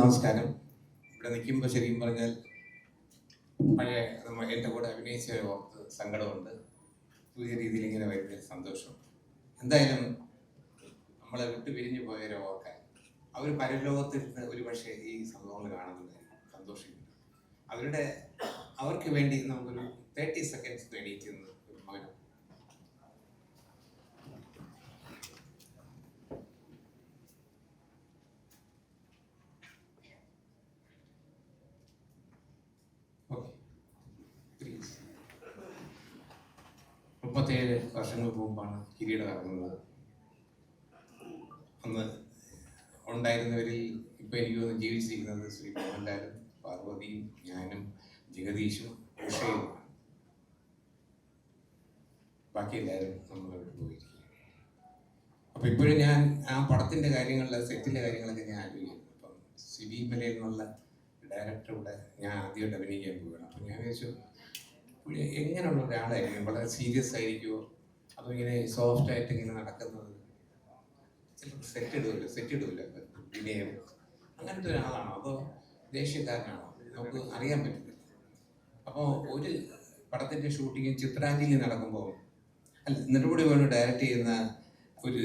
നമസ്കാരം. ഇവിടെ നിൽക്കുമ്പോൾ ശരിക്കും പറഞ്ഞാൽ പഴയ എൻ്റെ കൂടെ അഭിനയിച്ച ഓർത്ത് സങ്കടമുണ്ട്. പുതിയ രീതിയിൽ ഇങ്ങനെ വരുന്ന സന്തോഷം. എന്തായാലും നമ്മളെ വിട്ടു പിരിഞ്ഞു പോയവരെ ഓർക്കാൻ അവർ പരലോകത്തിരുന്ന് ഒരു പക്ഷേ ഈ സംഭവങ്ങൾ കാണുന്നത് സന്തോഷിക്കുന്നു. അവർക്ക് വേണ്ടി നമുക്കൊരു 30 സെക്കൻഡ്സ് വേണ്ടിയിട്ട് ഒരു മകനം. ഓക്കെ, 37 വർഷങ്ങൾക്ക് മുമ്പാണ് കിരീടം ഇറങ്ങുന്നത്. അന്ന് ഉണ്ടായിരുന്നവരിൽ ഇപ്പം എനിക്ക് തോന്നുന്നു ജീവിച്ചിരിക്കുന്നത് ശ്രീ മോഹൻലാലും പാർവതിയും ഞാനും ജഗദീഷും ഉഷയും. ബാക്കി എല്ലാവരും നമ്മളോട് പോയിരിക്കും. അപ്പം ഇപ്പോഴും ഞാൻ ആ പടത്തിൻ്റെ കാര്യങ്ങളിൽ സെറ്റിലെ കാര്യങ്ങളൊക്കെ ഞാൻ ആലോചിക്കുന്നു. അപ്പം സിബി മലയിൽ നിന്നുള്ള ഡയറക്ടറുടെ ഞാൻ ആദ്യമായിട്ട് അഭിനയിക്കാൻ പോവുകയാണ്. അപ്പം ഞാൻ വിചാരിച്ചു എങ്ങനെയുള്ള ഒരാളായിരിക്കും, വളരെ സീരിയസ് ആയിരിക്കുമോ അതോ ഇങ്ങനെ സോഫ്റ്റ് ആയിട്ട് ഇങ്ങനെ നടക്കുന്നത്, ചിലപ്പോൾ സെറ്റ് ഇടില്ല വിനയം, അങ്ങനത്തെ ഒരാളാണോ അതോ ദേഷ്യക്കാരനാണോ നമുക്ക് അറിയാൻ പറ്റില്ല. അപ്പോൾ ഒരു പടത്തിൻ്റെ ഷൂട്ടിങ് ചിത്രാഞ്ജലി നടക്കുമ്പോൾ നെടുമുടി വേണു ഡയറക്റ്റ് ചെയ്യുന്ന ഒരു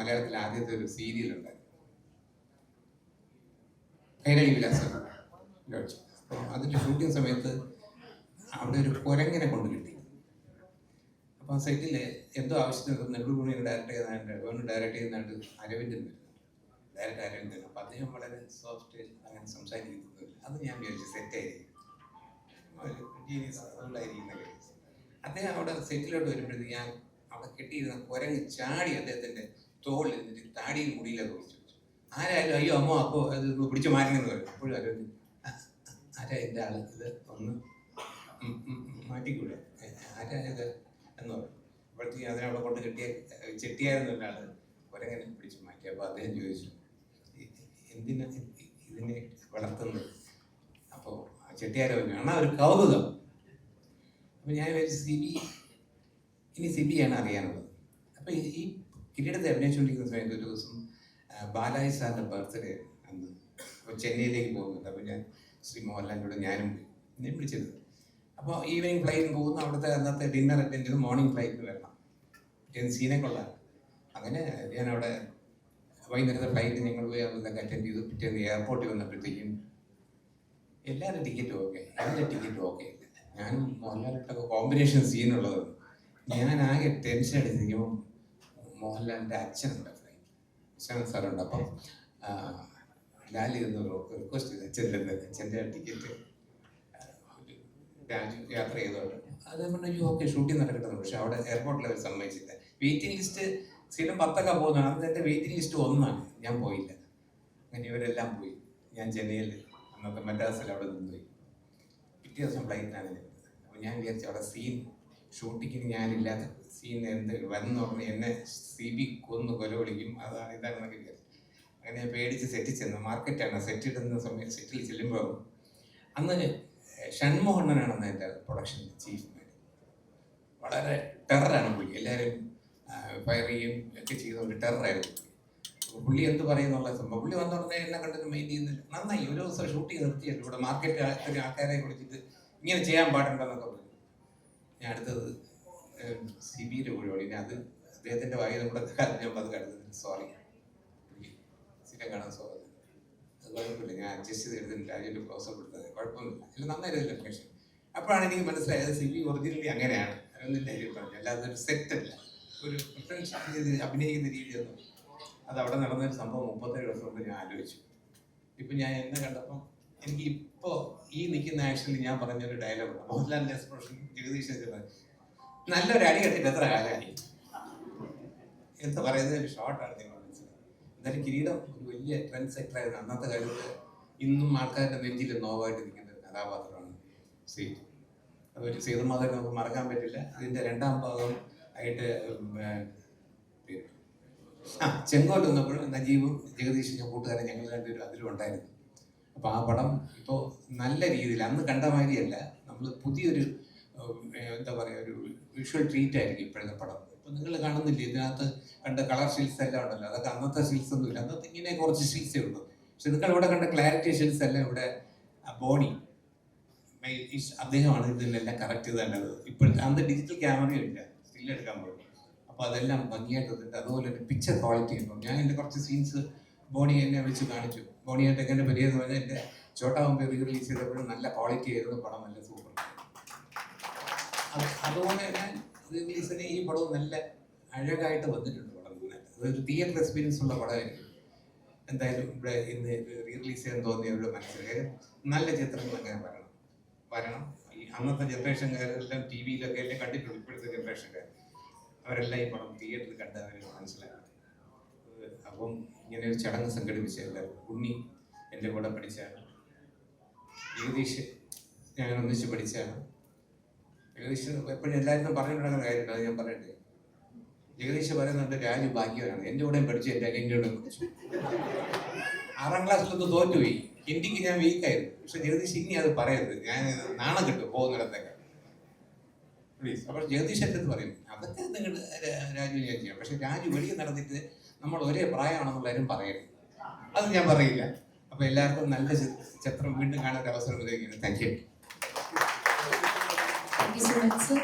മലയാളത്തിൽ ആദ്യത്തെ ഒരു സീരിയൽ ഉണ്ടായിരുന്നു, കൈരളി വിലാസം. അപ്പോൾ അതിൻ്റെ ഷൂട്ടിങ് സമയത്ത് അവിടെ ഒരു കുരങ്ങനെ കൊണ്ട് കിട്ടി. അപ്പോൾ ആ സെറ്റിൽ എന്തോ ആവശ്യത്തിന് നെടുമുടി ഡയറക്റ്റ് ചെയ്യുന്നതായിട്ട് വേണു ഡയറക്റ്റ് ചെയ്യുന്നതായിട്ട് അരവിന്ദൻ വരുന്നു, ഡയറക്റ്റ് അരവിന്ദൻ. അപ്പോൾ അദ്ദേഹം വളരെ സോഫ്റ്റ് അങ്ങനെ സംസാരിക്കുന്നില്ല. അത് ഞാൻ വിചാരിച്ചു സെറ്റായിരിക്കും, അദ്ദേഹം അവിടെ സെറ്റിലോട്ട് വരുമ്പോഴത്തേക്ക് ഞാൻ അവിടെ കെട്ടിയിരുന്ന കുരങ്ങ് ചാടി അദ്ദേഹത്തിൻ്റെ തോളിൽ എന്നിട്ട് താടിയിൽ മുടിയിലൊക്കെ പിടിച്ചു. ആരായാലും അയ്യോ അമ്മോ അപ്പോൾ അത് പിടിച്ചു മാറ്റണമെന്ന് പറയും. അപ്പോഴും അരവിന്ദ് ആരാ എൻ്റെ ആൾ, ഇത് ഒന്ന് മാറ്റിക്കൂടെ, ആരാ ഇത് എന്ന് പറയും. അപ്പോഴത്തേക്ക് അതിനവിടെ കൊണ്ട് ചെട്ടിയായിരുന്ന ഒരാൾ കുരങ്ങനെ പിടിച്ച് മാറ്റി. അപ്പോൾ അദ്ദേഹം ചോദിച്ചു എന്തിനാ ഇതിനെ വളർത്തുന്നത്. അപ്പോൾ ചെട്ടിയാരോ ആണ് ഒരു കൗതുകം. അപ്പോൾ ഞാൻ വിചാരിച്ചു സിബിയാണ് അറിയാനുള്ളത്. അപ്പോൾ ഈ കിരീടത്തെ അഭിനയിച്ചുകൊണ്ടിരിക്കുന്ന സമയത്ത് ഒരു ദിവസം ബാലാജി സാറിൻ്റെ ബർത്ത്ഡേ അന്ന്. അപ്പോൾ ചെന്നൈയിലേക്ക് പോകുന്നുണ്ട്. അപ്പോൾ ഞാൻ ശ്രീ മോഹൻലാലിനോട് ഞാനും എന്നെ വിളിച്ചത്. അപ്പോൾ ഈവനിങ് ഫ്ലൈറ്റിന് പോകുന്നു. അവിടുത്തെ അന്നത്തെ ഡിന്നർ അറ്റൻഡ് ചെയ്ത് മോർണിംഗ് ഫ്ലൈറ്റിന് വരണം. പിറ്റേന്ന് സീനെ കൊള്ളാം. അങ്ങനെ ഞാൻ അവിടെ വൈകുന്നേരത്തെ ഫ്ലൈറ്റ് ഞങ്ങൾ പോയി അതൊക്കെ അറ്റൻഡ് ചെയ്തു. പിറ്റേന്ന് എയർപോർട്ടിൽ വന്നപ്പോഴത്തേക്കും എല്ലാവരും ടിക്കറ്റും ഓക്കെ, എൻ്റെ ടിക്കറ്റും ഓക്കെ. ഞാനും മോഹൻലാലിട്ടൊക്കെ കോമ്പിനേഷൻ സീനുള്ളത്. ഞാൻ ആകെ ടെൻഷൻ അടിച്ചിരിക്കുമ്പോൾ മോഹൻലാലിൻ്റെ അച്ഛനുണ്ട്, അച്ഛൻ സാറുണ്ട്. അപ്പം ലാൽ ഇരുന്ന് റിക്വസ്റ്റ് ചെയ്ത് അച്ഛൻ്റെ ടിക്കറ്റ് രാജു യാത്ര ചെയ്തോട്ട് അത് പറഞ്ഞു ഓക്കെ ഷൂട്ടിംഗ് നടക്കട്ടെ. പക്ഷെ അവിടെ എയർപോർട്ടിൽ അവർ സമ്മതിച്ചില്ല. വെയിറ്റിംഗ് ലിസ്റ്റ് സ്ഥിരം 10 പോകുന്നതാണ്. അന്ന് എൻ്റെ വെയിറ്റിംഗ് ലിസ്റ്റ് 1 ഞാൻ പോയില്ല. അങ്ങനെ ഇവരെല്ലാം പോയി. ഞാൻ ചെന്നൈയിൽ അന്നത്തെ മദ്രാസിൽ അവിടെ നിന്ന് പോയി. പിറ്റേ ദിവസം ഫ്ലൈറ്റിനാണ് ഞാൻ. അപ്പോൾ ഞാൻ വിചാരിച്ചു അവിടെ സീൻ ഷൂട്ടിങ്ങിന് ഞാനില്ലാത്ത സീൻ എന്ത് വന്നു പറഞ്ഞ് എന്നെ CB കൊന്ന് കൊല വിളിക്കും, അതാണ് ഇതാണെന്നൊക്കെ വിചാരിച്ചു. അങ്ങനെ ഞാൻ പേടിച്ച് സെറ്റിൽ ചെന്നു. മാർക്കറ്റാണ് സെറ്റ് ഇടുന്ന സമയം. സെറ്റിൽ ചെല്ലുമ്പോൾ അന്ന് ഷൺമോഹണ്ണനാണ് അന്ന് എൻ്റെ പ്രൊഡക്ഷൻ ചീഫ്. വളരെ ടെററാണ് പുള്ളി, എല്ലാവരും ഫയർ ചെയ്യും ഒക്കെ ചെയ്തുകൊണ്ട് ടെററായിരുന്നു. പുള്ളി എന്ത് പറയുന്നുള്ള സംഭവം. പുള്ളി വന്ന ഉടനെ എന്നെ കണ്ടിട്ട് മൈൻഡ് ചെയ്യുന്നില്ല. നന്നായി ഒരു ദിവസം ഷൂട്ടിങ് നിർത്തിയല്ലോ, ഇവിടെ മാർക്കറ്റ് ആൾക്കാരെ വിളിച്ചിട്ട് ഇങ്ങനെ ചെയ്യാൻ പാടുണ്ടെന്നൊക്കെ പറഞ്ഞു. ഞാൻ അടുത്തത് CBയുടെ കൂടെ ഇനി അത് അദ്ദേഹത്തിൻ്റെ വായി നമ്മുടെ ഞാൻ അത് കരുതുന്നില്ല. സോറി സ്ഥിരം കാണാൻ സോറി, അത് കുഴപ്പമില്ല, ഞാൻ അഡ്ജസ്റ്റ് ചെയ്ത് എഴുതുന്നില്ല. രാജുവിൻ്റെ ക്ലോസ് കൊടുത്തത് കുഴപ്പമൊന്നുമില്ല, അല്ല നന്നായിരുന്നു ലൊക്കേഷൻ. അപ്പോഴാണ് എനിക്ക് മനസ്സിലായത് CB ഒറിജിനലി അങ്ങനെയാണ്. അതൊന്നിൻ്റെ കാര്യം പറഞ്ഞു, അല്ലാതെ ഒരു സെറ്റല്ല, ഒരു പ്രിഫറൻസ് ചെയ്ത് അഭിനയിക്കുന്ന രീതിയൊന്നും. അത് അവിടെ നടന്നൊരു സംഭവം 37 വർഷം മുമ്പ് ഞാൻ ആലോചിച്ചു. ഇപ്പം ഞാൻ എന്നെ കണ്ടപ്പം എനിക്ക് ഇപ്പോൾ ഈ നിൽക്കുന്ന ആക്ഷനിൽ ഞാൻ പറഞ്ഞൊരു ഡയലോഗാണ്. മോഹൻലാലിൻ്റെ എക്സ്പ്രഷൻ ജഗദീഷ് നല്ലൊരു അടി കെട്ടിട്ട് എത്ര കാലമായി എന്ന് പറയുന്ന ഒരു ഷോർട്ടാണ് നിങ്ങൾ മനസ്സിലായത്. എന്തായാലും കിരീടം ഒരു വലിയ ട്രെൻഡ് സെക്ടറായിരുന്നു അന്നത്തെ കാലത്ത്. ഇന്നും ആൾക്കാരുടെ നെഞ്ചിൽ നോവായിട്ട് നിൽക്കുന്ന ഒരു കഥാപാത്രമാണ് സേതു. അതൊരു സേതുമാധവൻ നമുക്ക് മറക്കാൻ പറ്റില്ല. അതിൻ്റെ 2ാം ഭാഗം ആയിട്ട് ചെങ്കോട്ട് വന്നപ്പോഴും നജീബും ജഗദീഷും ഞാൻ കൂട്ടുകാരൻ ഞങ്ങൾ രണ്ടുപേരും അതിലും ഉണ്ടായിരുന്നു. അപ്പോൾ ആ പടം ഇപ്പോൾ നല്ല രീതിയിൽ അന്ന് കണ്ട മാതിരിയല്ല, നമ്മൾ പുതിയൊരു എന്താ പറയുക ഒരു വിഷ്വൽ ട്രീറ്റ് ആയിരിക്കും ഇപ്പോഴത്തെ പടം. ഇപ്പം നിങ്ങൾ കാണുന്നില്ല ഇതിനകത്ത് കണ്ട കളർ ഷീൽസ് എല്ലാം ഉണ്ടല്ലോ, അതൊക്കെ അന്നത്തെ ഷീൽസ് ഒന്നുമില്ല. അന്നത്തെ ഇങ്ങനെ കുറച്ച് ഷീൽസേ ഉള്ളൂ. പക്ഷെ നിങ്ങൾ ഇവിടെ കണ്ട ക്ലാരിഫിക്കേഷൻസ് എല്ലാം ഇവിടെ ബോണി അദ്ദേഹമാണ് ഇതിലെല്ലാം കറക്റ്റ് ചെയ്ത് തന്നത്. ഇപ്പോഴത്തെ അന്ന് ഡിജിറ്റൽ ക്യാമറയും ഇല്ല, സ്റ്റില്ലെടുക്കാൻ പോകും. അപ്പോൾ അതെല്ലാം ഭംഗിയായിട്ട് വന്നിട്ട് അതുപോലെ തന്നെ പിക്ചർ ക്വാളിറ്റി ഉണ്ടാവും. ഞാൻ എൻ്റെ കുറച്ച് സീൻസ് ബോണി എന്നെ വിളിച്ച് കാണിച്ചു. ബോണിയായിട്ട് എങ്ങനെ പരിചയം പറഞ്ഞാൽ എൻ്റെ ചോട്ടാ മുമ്പ് റിലീസ് ചെയ്തപ്പോഴും നല്ല ക്വാളിറ്റി ആയിരുന്നു പടം, നല്ല സൂപ്പർ. അതുപോലെ തന്നെ റിലീസിന് ഈ പടവും നല്ല അഴകായിട്ട് വന്നിട്ടുണ്ട് പടം. അതൊരു തിയേറ്റർ എക്സ്പീരിയൻസ് ഉള്ള പടമായിരിക്കും. എന്തായാലും ഇവിടെ ഇന്ന് റീ റിലീസ് ചെയ്യാൻ തോന്നിയവരുടെ മനസ്സിൽ നല്ല ചിത്രങ്ങൾ അങ്ങനെ വരണം. ഈ അന്നത്തെ ജനറേഷൻകാരെല്ലാം ടി വിയിലൊക്കെ എല്ലാം കണ്ടിട്ടുണ്ട്. ഇപ്പോഴത്തെ ജനറേഷൻകാർ അവരെല്ലാം ഈ പടം തിയേറ്ററിൽ കണ്ട് അവർ മനസ്സിലാക്കണം. അപ്പം ഇങ്ങനെ ഒരു ചടങ്ങ് സംഘടിപ്പിച്ച എല്ലാവരും, ഉണ്ണി എൻ്റെ കൂടെ പഠിച്ചാണ്, ജഗദീഷ് ഞാൻ ഒന്നിച്ച് പഠിച്ചാണ്. ജഗദീഷ് എപ്പോഴും എല്ലാവരും പറഞ്ഞിട്ടുണ്ടാകുന്ന കാര്യമുണ്ട്, അത് ഞാൻ പറയട്ടെ. ജഗദീഷ് പറയുന്നുണ്ട് രാജു ഭാഗ്യവാനാണ്, എൻ്റെ കൂടെയും പഠിച്ചു, എൻ്റെ കൂടെ പഠിച്ചു. 6ാം ക്ലാസ്സിലൊന്ന് തോറ്റുപോയി, ഹിന്ദിക്ക് ഞാൻ വീക്കായിരുന്നു. പക്ഷെ ജഗദീഷ് ഇനി അത് പറയരുത്, ഞാൻ നാണം കിട്ടും പോകുന്നിടത്തൊക്കെ പ്ലീസ്. അപ്പോൾ ജഗദീഷ് എൻ്റെ അടുത്ത് പറയും അതൊക്കെ നിങ്ങൾ രാജു ഞാൻ ചെയ്യാം, പക്ഷെ രാജു വെളിയിൽ നടന്നിട്ട് നമ്മൾ ഒരേ പ്രായമാണെന്നുള്ളവരും പറയരുത്, അത് ഞാൻ പറയില്ല. അപ്പോൾ എല്ലാവർക്കും നല്ല ചിത്രം വീണ്ടും കാണാൻ ഒരു അവസരം ലഭിക്കുന്നു. Thank you. Thank you so much, sir.